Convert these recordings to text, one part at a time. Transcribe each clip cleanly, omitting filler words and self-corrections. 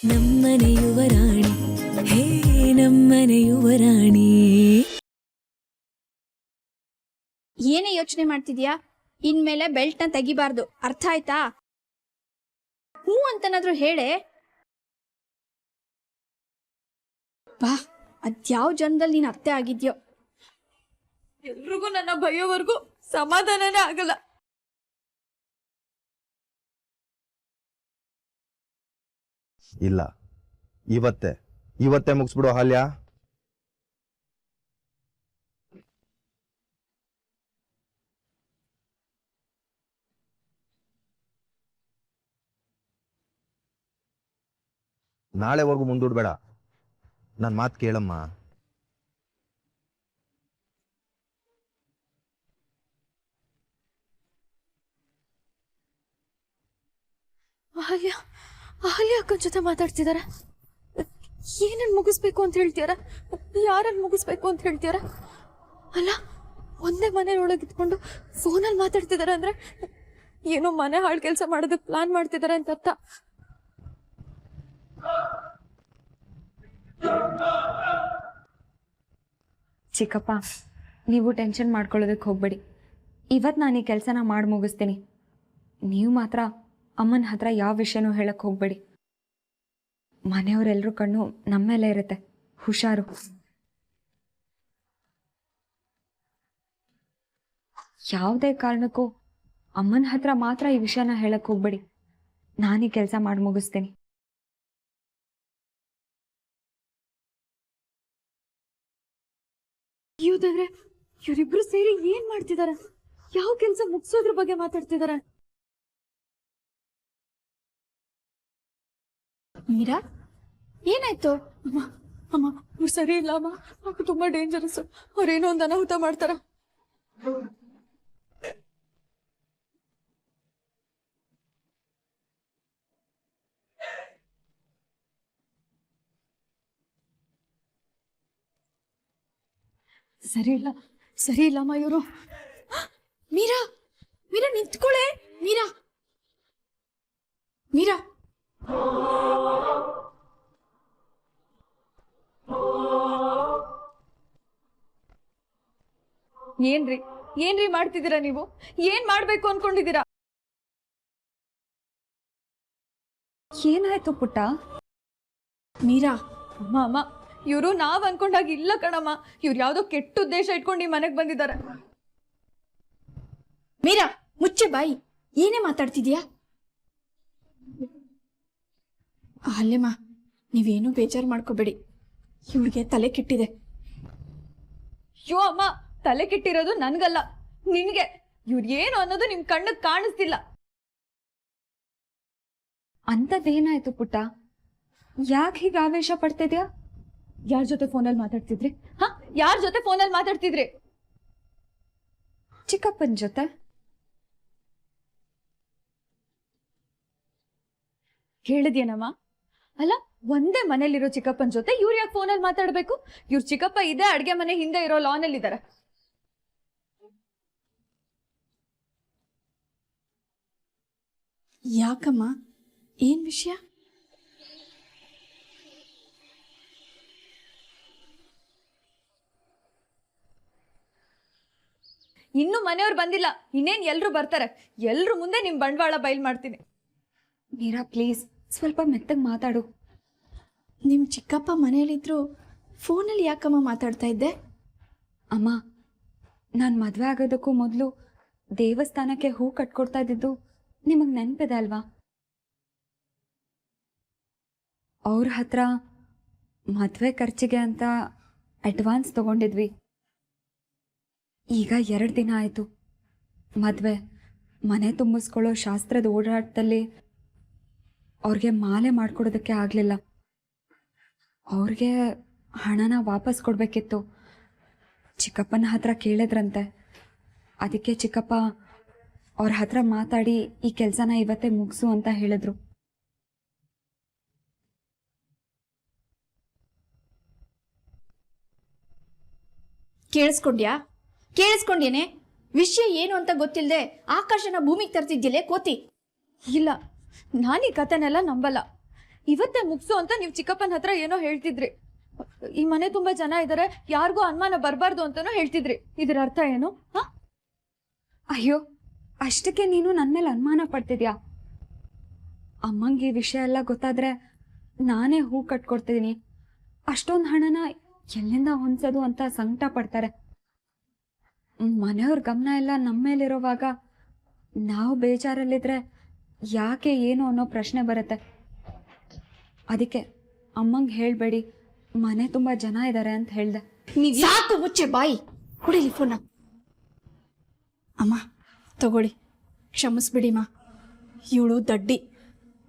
ನಮ್ಮನೆ ಯುವರಾಣಿ ಹೇ ನಮ್ಮನೆ ಯುವರಾಣಿ. ಏನೇ ಯೋಚನೆ ಮಾಡ್ತಿದ್ಯಾ? ಇನ್ಮೇಲೆ ಬೆಲ್ಟ್ ನ ತೆಗಿಬಾರ್ದು, ಅರ್ಥ ಆಯ್ತಾ? ಹೂ ಅಂತನಾದ್ರೂ ಹೇಳೆ. ಬಾ, ಅದ್ಯಾವ ಜನ್ಮದಲ್ಲಿ ನೀನ್ ಅತ್ತೆ ಆಗಿದ್ಯೋ. ಎಲ್ರಿಗೂ ನನ್ನ ಬೈಯೋವರೆಗೂ ಸಮಾಧಾನನೇ ಆಗಲ್ಲ. ಇಲ್ಲ, ಇವತ್ತೇ ಮುಗಿಸ್ಬಿಡು ಅಹಲ್ಯ. ನಾಳೆವರೆಗೂ ಮುಂದೂಡ್ಬೇಡ, ನನ್ನ ಮಾತು ಕೇಳಮ್ಮ. ಅಹಲ್ಯ ಅಕ್ಕನ ಜೊತೆ ಮಾತಾಡ್ತಿದಾರ. ಏನನ್ ಮುಗಿಸ್ಬೇಕು ಅಂತ ಹೇಳ್ತೀಯಾರ? ಯಾರನ್ನ ಮುಗಿಸ್ಬೇಕು ಅಂತ ಹೇಳ್ತೀಯಾರ? ಅಲ್ಲ, ಒಂದೇ ಮನೆ ಒಳಗೆ ಇದ್ಕೊಂಡು ಫೋನಲ್ಲಿ ಮಾತಾಡ್ತಿದಾರ ಅಂದ್ರೆ ಏನೋ ಮನೆ ಹಾಳು ಕೆಲಸ ಮಾಡೋದಕ್ಕೆ ಪ್ಲಾನ್ ಮಾಡ್ತಿದಾರೆ ಅಂತ ಅರ್ಥ. ಚಿಕ್ಕಪ್ಪ, ನೀವು ಟೆನ್ಷನ್ ಮಾಡ್ಕೊಳ್ಳೋದಕ್ಕೆ ಹೋಗ್ಬೇಡಿ. ಇವತ್ತು ನಾನು ಈ ಕೆಲಸನ ಮಾಡಿ ಮುಗಿಸ್ತೀನಿ. ನೀವು ಮಾತ್ರ ಅಮ್ಮನ ಹತ್ರ ಯಾವ ವಿಷಯನೂ ಹೇಳಕ್ಕೆ ಹೋಗ್ಬೇಡಿ. ಮನೆಯವರೆಲ್ಲರೂ ಕಣ್ಣು ನಮ್ಮ ಮೇಲೆ ಇರುತ್ತೆ, ಹುಷಾರು. ಯಾವುದೇ ಕಾರಣಕ್ಕೂ ಅಮ್ಮನ ಹತ್ರ ಮಾತ್ರ ಈ ವಿಷಯನ ಹೇಳಕ್ಕೆ ಹೋಗ್ಬೇಡಿ. ನಾನು ಈ ಕೆಲಸ ಮಾಡಿ ಮುಗಿಸ್ತೀನಿ. ಇವ್ದಾದ್ರೆ ಇವರಿಬ್ರು ಸೇರಿ ಏನ್ ಮಾಡ್ತಿದಾರ? ಯಾವ ಕೆಲಸ ಮುಗಿಸೋದ್ರ ಬಗ್ಗೆ ಮಾತಾಡ್ತಿದಾರ? ಮೀರಾ, ಏನಾಯ್ತು? ಅಮ್ಮ ಅಮ್ಮ ಇವ್ರು ಸರಿ ಇಲ್ಲ ಅಮ್ಮ, ಅವ್ರು ತುಂಬಾ ಡೇಂಜರಸ್. ಅವ್ರೇನೋ ಒಂದು ಅನಾಹುತ ಮಾಡ್ತಾರ. ಸರಿ ಇಲ್ಲಮ್ಮ ಇವರು. ಮೀರಾ ಮೀರಾ ನಿಂತ್ಕೊಳ್ಳೆ. ಮೀರಾ ಮೀರಾ ಏನ್ರಿ ಮಾಡ್ತಿದ್ದೀರಾ ನೀವು? ಏನ್ ಮಾಡ್ಬೇಕು ಅನ್ಕೊಂಡಿದ್ದೀರಾ? ಏನಾಯ್ತು ಪುಟ್ಟ? ಮೀರಾ, ಅಮ್ಮ ಇವರು ನಾವ್ ಅನ್ಕೊಂಡಾಗ ಇಲ್ಲ ಕಣಮ್ಮ. ಇವ್ರು ಯಾವ್ದೋ ಕೆಟ್ಟ ಉದ್ದೇಶ ಇಟ್ಕೊಂಡು ಈ ಮನೆಗ್ ಬಂದಿದ್ದಾರೆ. ಮೀರಾ, ಮುಚ್ಚೆ ಬಾಯಿ. ಏನೇ ಮಾತಾಡ್ತಿದ್ಯಾ? ಅಲ್ಲೇಮ್ಮ, ನೀವೇನು ಬೇಜಾರು ಮಾಡ್ಕೋಬೇಡಿ. ಇವಳಿಗೆ ತಲೆ ಕೆಟ್ಟಿದೆ. ಅಯ್ಯೋ ಅಮ್ಮ, ತಲೆ ಕೆಟ್ಟಿರೋದು ನನ್ಗಲ್ಲ, ನಿನ್ಗೆ. ಇವ್ರು ಏನು ಅನ್ನೋದು ನಿಮ್ ಕಣ್ಣಿಗೆ ಕಾಣಿಸ್ತಿಲ್ಲ. ಅಂಥದ್ದೇನಾಯ್ತು ಪುಟ್ಟ? ಯಾಕೆ ಹೀಗೆ ಆವೇಶ ಪಡ್ತಿದ್ಯಾ? ಯಾರ ಜೊತೆ ಫೋನಲ್ಲಿ ಮಾತಾಡ್ತಿದ್ರಿ? ಯಾರ ಜೊತೆ ಫೋನಲ್ಲಿ ಮಾತಾಡ್ತಿದ್ರಿ? ಚಿಕ್ಕಪ್ಪನ ಜೊತೆ. ಕೇಳಿದ್ಯೇನಮ್ಮ? ಅಲ್ಲ, ಒಂದೇ ಮನೇಲಿರೋ ಚಿಕ್ಕಪ್ಪನ ಜೊತೆ ಇವ್ರು ಯಾಕೆ ಫೋನಲ್ಲಿ ಮಾತಾಡ್ಬೇಕು? ಇವ್ರ ಚಿಕ್ಕಪ್ಪ ಇದೇ ಅಡ್ಗೆ ಮನೆ ಹಿಂದೆ ಇರೋ ಲಾನ್ ಅಲ್ಲಿ ಇದಾರೆ. ಯಾಕಮ್ಮ, ಏನ್ ವಿಷಯ? ಇನ್ನು ಮನೆಯವ್ರು ಬಂದಿಲ್ಲ, ಇನ್ನೇನ್ ಎಲ್ರು ಬರ್ತಾರೆ. ಎಲ್ರು ಮುಂದೆ ನಿಮ್ ಬಂಡವಾಳ ಬಯಲ್ ಮಾಡ್ತೀನಿ. ಮೀರಾ ಪ್ಲೀಸ್, ಸ್ವಲ್ಪ ಮೆತ್ತಗೆ ಮಾತಾಡು. ನಿಮ್ ಚಿಕ್ಕಪ್ಪ ಮನೆಯಲ್ಲಿದ್ರು ಫೋನಲ್ಲಿ ಯಾಕಮ್ಮ ಮಾತಾಡ್ತಾ ಇದ್ದೆ? ಅಮ್ಮ, ನಾನು ಮದುವೆ ಆಗೋದಕ್ಕೂ ಮೊದಲು ದೇವಸ್ಥಾನಕ್ಕೆ ಹೂ ಕಟ್ಕೊಡ್ತಾ ಇದ್ದಿದ್ದು ನಿಮಗೆ ನೆನಪಿದೆ ಅಲ್ವಾ? ಅವ್ರ ಹತ್ರ ಮದುವೆ ಖರ್ಚಿಗೆ ಅಂತ ಅಡ್ವಾನ್ಸ್ ತಗೊಂಡಿದ್ವಿ. ಈಗ 2 ದಿನ ಆಯಿತು ಮದುವೆ. ಮನೆ ತುಂಬಿಸ್ಕೊಳ್ಳೋ ಶಾಸ್ತ್ರದ ಓಡಾಟದಲ್ಲಿ ಅವ್ರಿಗೆ ಮಾಲೆ ಮಾಡಿಕೊಡೋದಕ್ಕೆ ಆಗಲಿಲ್ಲ. ಅವ್ರಿಗೆ ಹಣನ ವಾಪಸ್ ಕೊಡಬೇಕಿತ್ತು. ಚಿಕ್ಕಪ್ಪನ ಹತ್ರ ಕೇಳಿದ್ರಂತೆ. ಅದಕ್ಕೆ ಚಿಕ್ಕಪ್ಪ ಅವ್ರ ಹತ್ರ ಮಾತಾಡಿ ಈ ಕೆಲಸನ ಇವತ್ತೇ ಮುಗಿಸು ಅಂತ ಹೇಳಿದ್ರು. ಕೇಳಿಸ್ಕೊಂಡ್ಯೇನೆ? ವಿಷಯ ಏನು ಅಂತ ಗೊತ್ತಿಲ್ಲದೆ ಆಕಾಶನ ಭೂಮಿಗೆ ತರ್ತಿದ್ಯಲ್ಲೇ ಕೋತಿ. ಇಲ್ಲ, ನಾನು ಈ ಕಥೆನೆಲ್ಲ ನಂಬಲ್ಲ. ಇವತ್ತೇ ಮುಗ್ಸು ಅಂತ ನೀವು ಚಿಕ್ಕಪ್ಪನ ಹತ್ರ ಏನೋ ಹೇಳ್ತಿದ್ರಿ. ಈ ಮನೆ ತುಂಬಾ ಜನ ಇದ್ದಾರೆ, ಯಾರಿಗೂ ಅನುಮಾನ ಬರಬಾರ್ದು ಅಂತಾನೂ ಹೇಳ್ತಿದ್ರಿ. ಇದರ ಅರ್ಥ ಏನು? ಅಯ್ಯೋ, ಅಷ್ಟಕ್ಕೆ ನೀನು ನನ್ನ ಮೇಲೆ ಅನುಮಾನ ಪಡ್ತಿದ್ಯಾ? ಅಮ್ಮಂಗೆ ಈ ವಿಷಯ ಎಲ್ಲ ಗೊತ್ತಾದ್ರೆ ನಾನೇ ಹೂ ಕಟ್ಕೊಡ್ತಿದ್ದೀನಿ. ಅಷ್ಟೊಂದು ಹಣನ ಎಲ್ಲಿಂದ ಹೊಂದ್ಸೋದು ಅಂತ ಸಂಕಟ ಪಡ್ತಾರೆ. ಮನೆಯವ್ರ ಗಮನ ಎಲ್ಲ ನಮ್ಮ ಮೇಲಿರೋವಾಗ ನಾವು ಬೇಜಾರಲ್ಲಿದ್ರೆ ಯಾಕೆ ಏನು ಅನ್ನೋ ಪ್ರಶ್ನೆ ಬರುತ್ತೆ. ಅದಕ್ಕೆ ಅಮ್ಮಂಗೆ ಹೇಳಬೇಡಿ, ಮನೆ ತುಂಬ ಜನ ಇದ್ದಾರೆ ಅಂತ ಹೇಳ್ದೆ. ಸಾಕು, ಮುಚ್ಚೆ ಬಾಯಿ. ಕುಡಿಲಿ ಫೋನ. ಅಮ್ಮ ತಗೊಳ್ಳಿ, ಕ್ಷಮಿಸ್ಬಿಡಿಮ್ಮ. ಇವಳು ದಡ್ಡಿ,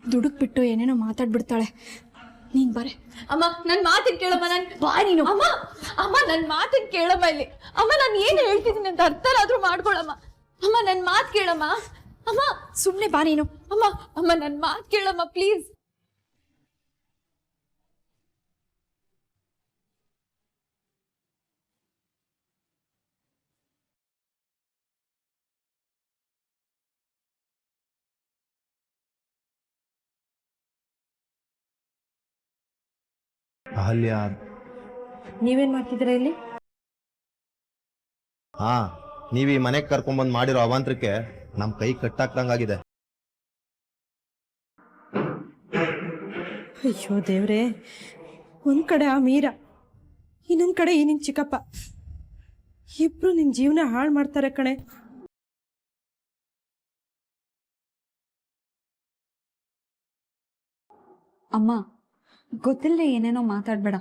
ದುಡುಕ್ ಬಿಟ್ಟು ಏನೇನೋ ಮಾತಾಡ್ಬಿಡ್ತಾಳೆ. ನೀನ್ ಬರೇ. ಅಮ್ಮ ನನ್ನ ಮಾತಿನ ಕೇಳಮ್ಮ. ಬಾ ನೀನು. ಅಮ್ಮ ಅಮ್ಮ ನನ್ನ ಮಾತಿನ ಕೇಳಮ್ಮ. ಇಲ್ಲಿ ಅಮ್ಮ ನಾನು ಏನು ಹೇಳ್ತಿದ್ದೀನಿ ಅಂತ ಅರ್ಥನಾದ್ರೂ ಮಾಡ್ಕೊಳಮ್ಮ. ಅಮ್ಮ ನನ್ನ ಮಾತು ಕೇಳಮ್ಮ. ಅಮ್ಮ ಸುಮ್ಮನೆ ಬಾ ನೀನು. ಅಮ್ಮ ಅಮ್ಮ ನನ್ನ ಮಾತು ಕೇಳಮ್ಮ ಪ್ಲೀಸ್. ಅಹಲ್ಯ, ನೀವೇನ್ ಮಾಡ್ತಿದ್ದೀರಾ ಇಲ್ಲಿ? ಹಾ, ನೀವು ಈ ಮನೆಗೆ ಕರ್ಕೊಂಡ್ಬಂದು ಮಾಡಿರೋ ಅವಾಂತರಕ್ಕೆ ನಮ್ಮ ಕೈ ಕಟ್ಟಾಕ್ದಂಗಾಗಿದೆ. ಅಯ್ಯೋ ದೇವ್ರೆ, ಒಂದ್ ಕಡೆ ಆ ಮೀರಾ, ಇನ್ನೊಂದ್ ಕಡೆ ಈ ನಿನ್ ಚಿಕ್ಕಪ್ಪ, ಇಬ್ರು ನಿನ್ ಜೀವನ ಹಾಳು ಮಾಡ್ತಾರೆ ಕಣೆ. ಅಮ್ಮ, ಗೊತ್ತಿಲ್ಲದೆ ಏನೇನೋ ಮಾತಾಡ್ಬೇಡ.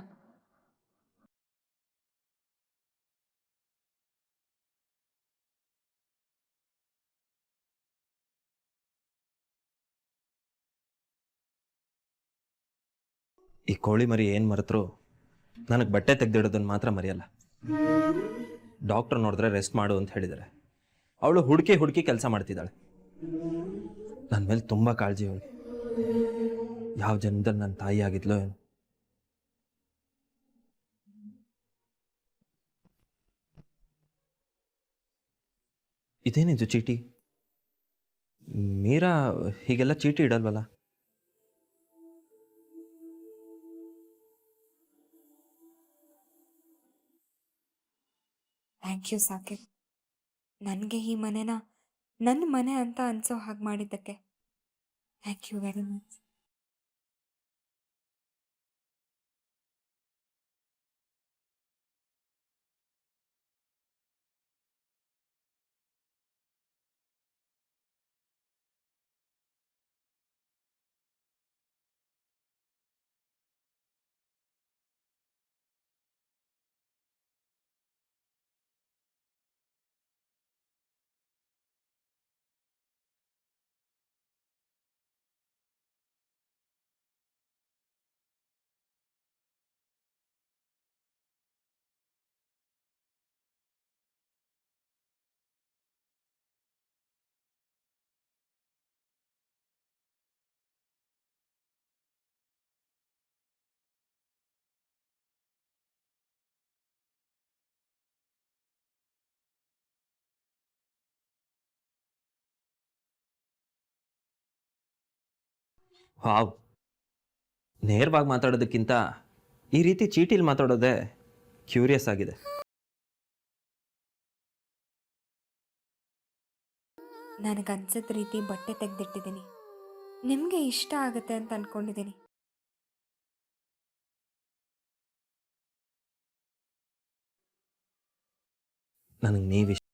ಈ ಕೋಳಿ ಮರಿ ಏನು ಮರೆತರು ನನಗೆ ಬಟ್ಟೆ ತೆಗೆದಿಡೋದನ್ನು ಮಾತ್ರ ಮರೆಯಲ್ಲ. ಡಾಕ್ಟರ್ ನೋಡಿದ್ರೆ ರೆಸ್ಟ್ ಮಾಡು ಅಂತ ಹೇಳಿದ್ದಾರೆ. ಅವಳು ಹುಡುಕಿ ಕೆಲಸ ಮಾಡ್ತಿದ್ದಾಳೆ. ನನ್ನ ಮೇಲೆ ತುಂಬ ಕಾಳಜಿ ಅವಳು. ಯಾವ ಜನ್ಮದಲ್ಲಿ ನನ್ನ ತಾಯಿ ಆಗಿದ್ಲೋ ಏನು. ಇದೇನಿದು ಚೀಟಿ? ಮೀರಾ ಹೀಗೆಲ್ಲ ಚೀಟಿ ಇಡಲ್ವಲ್ಲ? ಥ್ಯಾಂಕ್ ಯು ಸಾಕಿಬ್, ನನಗೆ ಈ ಮನೆನ ನನ್ನ ಮನೆ ಅಂತ ಅನ್ಸೋ ಹಾಗೆ ಮಾಡಿದ್ದಕ್ಕೆ thank you very much. Wow, ನೇರವಾಗಿ ಮಾತಾಡೋದಕ್ಕಿಂತ ಈ ರೀತಿ ಚೀಟಿಲಿ ಮಾತಾಡೋದೇ ಕ್ಯೂರಿಯಸ್ ಆಗಿದೆ. ನನಗನ್ಸಿದ ರೀತಿ ಬಟ್ಟೆ ತೆಗೆದಿಟ್ಟಿದ್ದೀನಿ. ನಿಮಗೆ ಇಷ್ಟ ಆಗುತ್ತೆ ಅಂತ ಅಂದ್ಕೊಂಡಿದ್ದೀನಿ. ನನಗೆ ನೀವಿಷ್ಟ,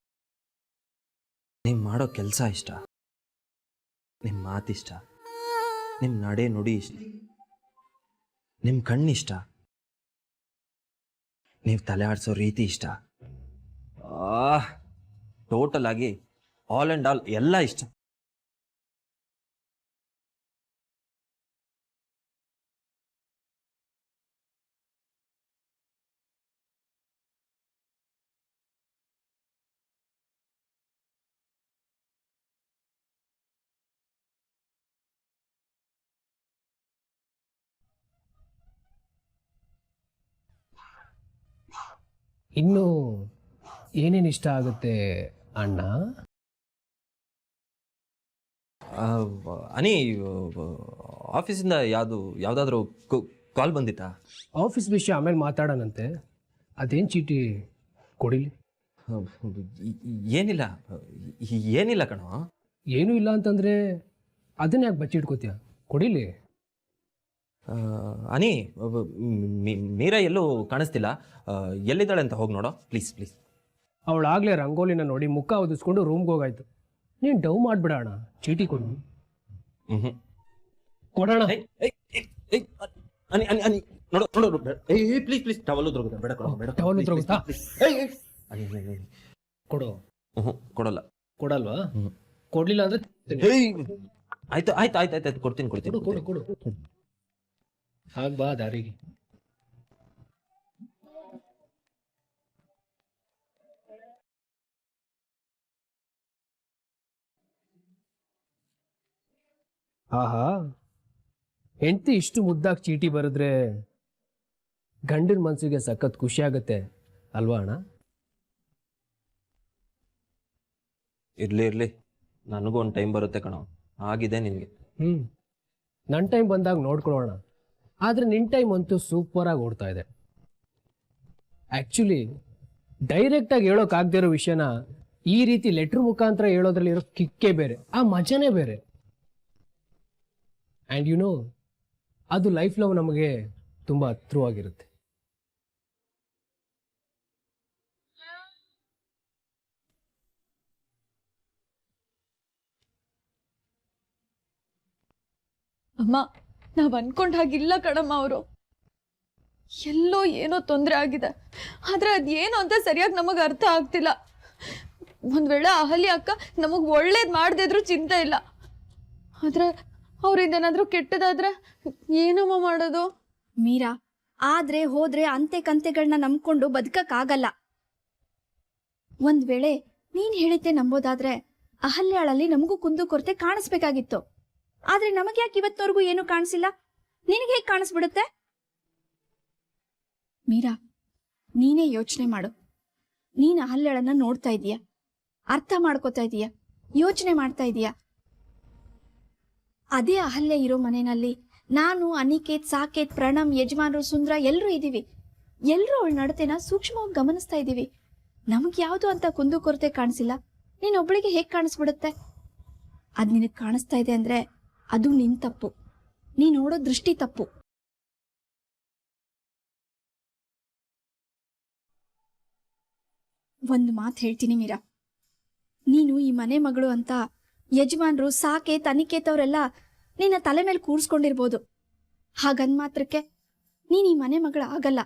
ನೀವು ಮಾಡೋ ಕೆಲಸ ಇಷ್ಟ, ನಿಮ್ಮ ಮಾತಿಷ್ಟ, ನಿಮ್ಮ ನಡೆ ನುಡಿ ಇಷ್ಟ, ನಿಮ್ಮ ಕಣ್ಣಿಷ್ಟ, ನೀವು ತಲೆ ಆಡಿಸೋ ರೀತಿ ಇಷ್ಟ. ಟೋಟಲ್ ಆಗಿ ಆಲ್ ಆ್ಯಂಡ್ ಆಲ್ ಎಲ್ಲ ಇಷ್ಟ. ಇನ್ನು ಏನೇನು ಇಷ್ಟ ಆಗುತ್ತೆ ಅಣ್ಣ? ಅನಿ, ಆಫೀಸಿಂದ ಯಾವುದಾದ್ರೂ ಕಾಲ್ ಬಂದಿತ್ತಾ? ಆಫೀಸ್ ವಿಷಯ ಆಮೇಲೆ ಮಾತಾಡೋಣಂತೆ. ಅದೇನು ಚೀಟಿ ಕೊಡಿಲಿ? ಏನಿಲ್ಲ ಏನಿಲ್ಲ ಕಣೋ. ಏನೂ ಇಲ್ಲ ಅಂತಂದರೆ ಅದನ್ನ ಯಾಕೆ ಬಚ್ಚಿಟ್ಕೋತೀಯ? ಕೊಡಿಲಿ. ಅನಿ, ಮೀರಾ ಎಲ್ಲೂ ಕಾಣಿಸ್ತಿಲ್ಲ. ಎಲ್ಲಿದ್ದಾಳೆ ಅಂತ ಹೋಗಿ ನೋಡೋ ಪ್ಲೀಸ್ ಪ್ಲೀಸ್. ಅವಳಾಗಲೇ ರಂಗೋಲಿನ ನೋಡಿ ಮುಖ ಒದಿಸ್ಕೊಂಡು ರೂಮ್ಗೆ ಹೋಗಾಯ್ತು. ನೀನು ಡವ್ ಮಾಡಿಬಿಡೋಣ. ಚೀಟಿ ಕೊಡು. ಕೊಡೋಣ. ಅನಿ ಅನಿ ಅನಿ ನೋಡು ನೋಡು, ಪ್ಲೀಸ್ ಪ್ಲೀಸ್ ಟವಲ್ ಉದ್ರೋಗುತ್ತೆ. ಬೇಡ ಕಣೋ, ಬೇಡ. ಟವಲ್ ಉದ್ರೋಗುತ್ತಾ? ಅನಿ ಕೊಡು. ಕೊಡಲ್ಲ. ಕೊಡಲ್ವಾ? ಕೊಡ್ಲಿಲ್ಲ ಅಂದ್ರೆ ಆಯ್ತು ಆಯ್ತು ಆಯ್ತು ಆಯ್ತು ಕೊಡ್ತೀನಿ ಕೊಡ್ತೀನಿ. ಕೊಡು ಕೊಡು ಕೊಡು. ಹಾಗೆ ಬಾ ದಾರಿಗೆ. ಆಹಾ, ಹೆಂಡತಿ ಇಷ್ಟು ಮುದ್ದಾಗಿ ಚೀಟಿ ಬರೆದ್ರೆ ಗಂಡನ ಮನಸ್ಸಿಗೆ ಸಖತ್ ಖುಷಿ ಆಗತ್ತೆ ಅಲ್ವಾ ಅಣ್ಣ? ಇರ್ಲಿ ಇರ್ಲಿ, ನನಗೂ ಒಂದು ಟೈಮ್ ಬರುತ್ತೆ ಕಣೋ. ಆಗಿದೆ ನಿನಗೆ. ನನ್ನ ಟೈಮ್ ಬಂದಾಗ ನೋಡ್ಕೊಳ್ಳೋಣ. ಆದರೆ ನಿನ್ನ ಟೈಮ್ ಅಂತೂ ಸೂಪರಾಗಿ ಓಡ್ತಾ ಇದೆ. ಆ್ಯಕ್ಚುಲಿ ಡೈರೆಕ್ಟಾಗಿ ಹೇಳೋಕ್ಕಾಗದೇ ಇರೋ ವಿಷಯನ ಈ ರೀತಿ ಲೆಟ್ರ್ ಮುಖಾಂತರ ಹೇಳೋದ್ರಲ್ಲಿ ಇರೋ ಕಿಕ್ಕೇ ಬೇರೆ, ಆ ಮಜಾನೇ ಬೇರೆ. ಆ್ಯಂಡ್ ಯು ನೋ, ಅದು ಲೈಫ್ ಲವ್ ನಮಗೆ ತುಂಬ ಹತ್ರವಾಗಿರುತ್ತೆ. ಅಮ್ಮ, ನಾವ್ ಅನ್ಕೊಂಡ್ ಹಾಗಿಲ್ಲ ಕಣಮ್ಮ. ಅವರು ಎಲ್ಲೋ ಏನೋ ತೊಂದರೆ ಆಗಿದೆ, ಆದ್ರೆ ಅದೇನು ಅಂತ ಸರಿಯಾಗಿ ನಮಗ್ ಅರ್ಥ ಆಗ್ತಿಲ್ಲ. ಒಂದ್ ವೇಳೆ ಅಹಲ್ಯ ಅಕ್ಕ ನಮಗ್ ಒಳ್ಳೇದ್ ಮಾಡದಿದ್ರು ಚಿಂತೆ ಇಲ್ಲ, ಆದ್ರೆ ಅವ್ರಿಂದ ಏನಾದ್ರೂ ಕೆಟ್ಟದಾದ್ರೆ ಏನಮ್ಮ ಮಾಡೋದು? ಮೀರಾ, ಆದ್ರೆ ಹೋದ್ರೆ ಅಂತೆ ಕಂತೆಗಳನ್ನ ನಂಬ್ಕೊಂಡು ಬದುಕಕ್ಕಾಗಲ್ಲ. ಒಂದ್ ವೇಳೆ ನೀನ್ ಹೇಳಿದ್ದೆ ನಂಬೋದಾದ್ರೆ ಅಹಲ್ಯಾಳಲ್ಲಿ ನಮಗೂ ಕುಂದು ಕೊರತೆ ಕಾಣಿಸ್ಬೇಕಾಗಿತ್ತು. ಆದ್ರೆ ನಮಗೆ ಯಾಕೆ ಇವತ್ತವರೆಗೂ ಏನು ಕಾಣಿಸಿಲ್ಲ? ನಿನಗೆ ಹೇಗೆ ಕಾಣಿಸ್ಬಿಡುತ್ತೆ? ಮೀರಾ, ನೀನೇ ಯೋಚನೆ ಮಾಡು. ನೀನ್ ಅಹಲ್ಯಾಳನ್ನ ನೋಡ್ತಾ ಇದೀಯ, ಅರ್ಥ ಮಾಡ್ಕೋತಾ ಇದೀಯ, ಯೋಚನೆ ಮಾಡ್ತಾ ಇದೀಯ. ಅದೇ ಅಹಲ್ಯ ಇರೋ ಮನೆಯಲ್ಲಿ ನಾನು, ಅನಿಕೇತ್, ಸಾಕೇತ್, ಪ್ರಣಮ್, ಯಜಮಾನ್ರು, ಸುಂದ್ರ ಎಲ್ಲರೂ ಇದೀವಿ. ಎಲ್ಲರೂ ಅವಳ ನಡತೆನ ಸೂಕ್ಷ್ಮವಾಗಿ ಗಮನಿಸ್ತಾ ಇದೀವಿ. ನಮಗ್ ಯಾವುದು ಅಂತ ಕುಂದು ಕೊರತೆ ಕಾಣಿಸಿಲ್ಲ. ನೀನೊಬ್ಳಿಗೆ ಹೇಗೆ ಕಾಣಿಸ್ಬಿಡುತ್ತೆ? ಅದ್ ನಿನಗ್ ಕಾಣಿಸ್ತಾ ಇದೆ ಅಂದ್ರೆ ಅದು ನಿನ್ ತಪ್ಪು. ನೀ ನೋಡೋ ದೃಷ್ಟಿ ತಪ್ಪು. ಒಂದು ಮಾತು ಹೇಳ್ತೀನಿ ಮೀರಾ, ನೀನು ಈ ಮನೆ ಮಗಳು ಅಂತ ಯಜಮಾನ್ರು, ಸಾಕೇತ್, ಅನಿಕೇತ್ ಅವರೆಲ್ಲ ನಿನ್ನ ತಲೆ ಮೇಲೆ ಕೂರ್ಸ್ಕೊಂಡಿರ್ಬೋದು. ಹಾಗಂದ್ ಮಾತ್ರಕ್ಕೆ ನೀನ್ ಈ ಮನೆ ಮಗಳ ಆಗಲ್ಲ.